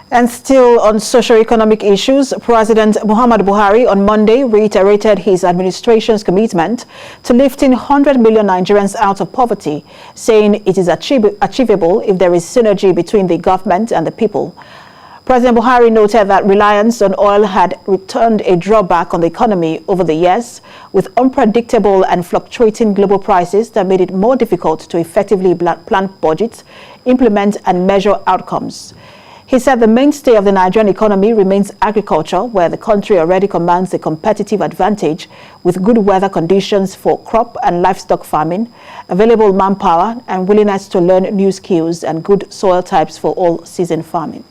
And still on socio-economic issues, President Muhammadu Buhari on Monday reiterated his administration's commitment to lifting 100 million Nigerians out of poverty, saying it is achievable if there is synergy between the government and the people. President Buhari noted that reliance on oil had returned a drawback on the economy over the years, with unpredictable and fluctuating global prices that made it more difficult to effectively plan budgets, implement and measure outcomes. He said the mainstay of the Nigerian economy remains agriculture, where the country already commands a competitive advantage with good weather conditions for crop and livestock farming, available manpower and willingness to learn new skills and good soil types for all-season farming.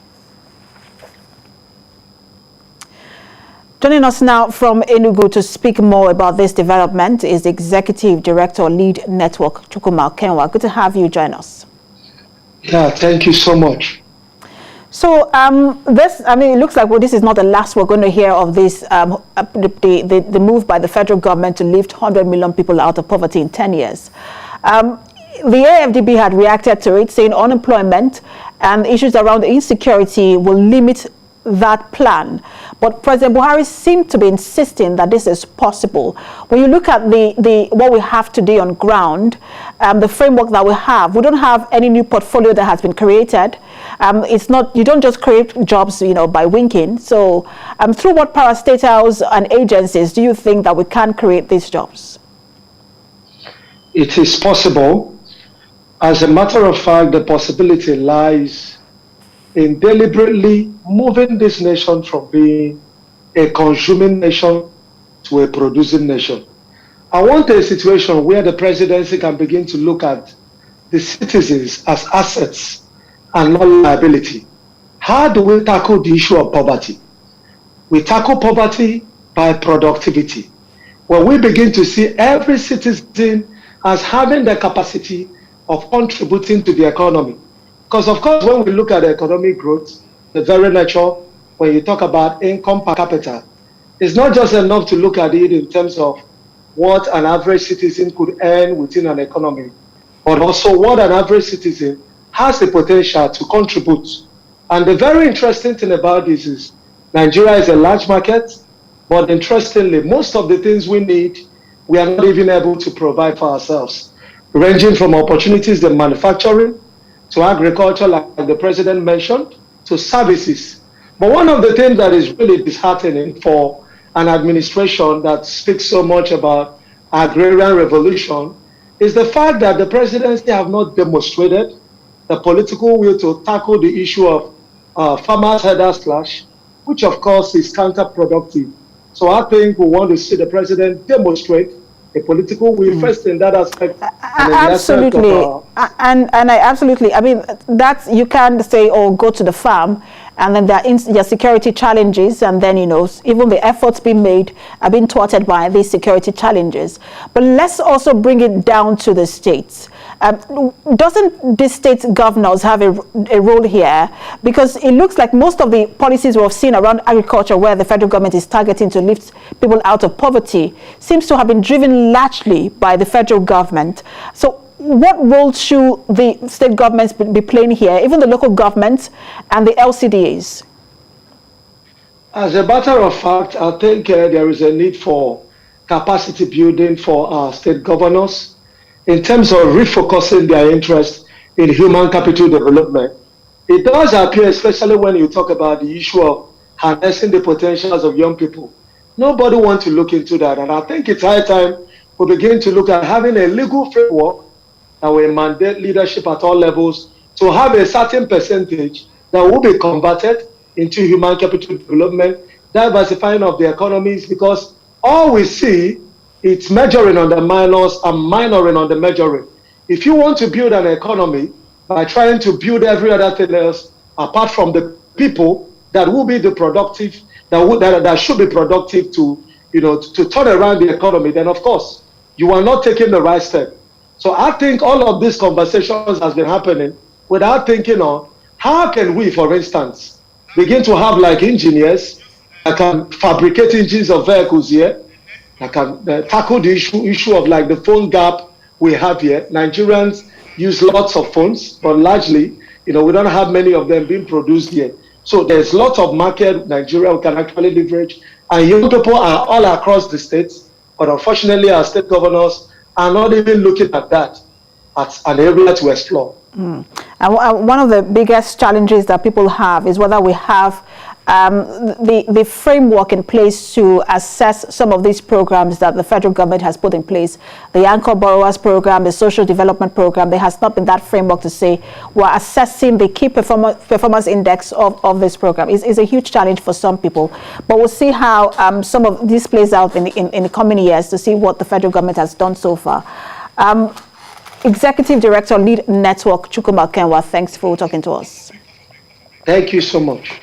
Joining us now from Enugu to speak more about this development is the Executive Director, Lead Network, Chukuma Okenwa. Good to have you join us. Yeah, thank you so much. So it looks like this is not the last we're going to hear of this, the move by the federal government to lift 100 million people out of poverty in 10 years. The AFDB had reacted to it, saying unemployment and issues around insecurity will limit that plan. But President Buhari seemed to be insisting that this is possible. When you look at what we have today on ground, the framework that we don't have any new portfolio that has been created. It's not, you don't just create jobs, by winking. So through what parastatals and agencies do you think that we can create these jobs? It is possible. As a matter of fact, the possibility lies in deliberately moving this nation from being a consuming nation to a producing nation. I want a situation where the presidency can begin to look at the citizens as assets and not liability. How do we tackle the issue of poverty? We tackle poverty by productivity. When we begin to see every citizen as having the capacity of contributing to the economy. Because of course, when we look at economic growth, the very nature, when you talk about income per capita, it's not just enough to look at it in terms of what an average citizen could earn within an economy, but also what an average citizen has the potential to contribute. And the very interesting thing about this is Nigeria is a large market, but interestingly, most of the things we need, we are not even able to provide for ourselves, ranging from opportunities in manufacturing, to agriculture, like the president mentioned, to services. But one of the things that is really disheartening for an administration that speaks so much about agrarian revolution is the fact that the presidency have not demonstrated the political will to tackle the issue of farmers' headers clash, which of course is counterproductive. So I think we want to see the president demonstrate a political will first in that aspect. Absolutely. That's, you can't say, go to the farm, and then there are security challenges, and then, even the efforts being made are being thwarted by these security challenges. But let's also bring it down to the states. Doesn't the state governors have a role here? Because it looks like most of the policies we've seen around agriculture, where the federal government is targeting to lift people out of poverty, seems to have been driven largely by the federal government. So what role should the state governments be playing here, even the local governments and the LCDAs? As a matter of fact, I think there is a need for capacity building for our state governors in terms of refocusing their interest in human capital development. It does appear, especially when you talk about the issue of harnessing the potentials of young people. Nobody wants to look into that. And I think it's high time we begin to look at having a legal framework that will mandate leadership at all levels to have a certain percentage that will be converted into human capital development, diversifying of the economies, because all we see, it's measuring on the minors and minoring on the measuring. If you want to build an economy by trying to build every other thing else, apart from the people that will be the productive, that should be productive to turn around the economy, then of course you are not taking the right step. So I think all of these conversations has been happening without thinking on how can we, for instance, begin to have like engineers that can fabricate engines of vehicles here, that can tackle the issue of like the phone gap we have here. Nigerians use lots of phones, but largely, we don't have many of them being produced here. So there's lots of market Nigeria we can actually leverage. And young people are all across the states, but unfortunately our state governors are not even looking at that as an area to explore. And one of the biggest challenges that people have is whether we have the framework in place to assess some of these programs that the federal government has put in place. The Anchor Borrowers Program, the Social Development Program, there has not been that framework to say we're assessing the key performance index of this program. It's a huge challenge for some people, but we'll see how some of this plays out in the coming years to see what the federal government has done so far. Executive Director, Lead Network, Chukuma Okenwa, thanks for talking to us. Thank you so much.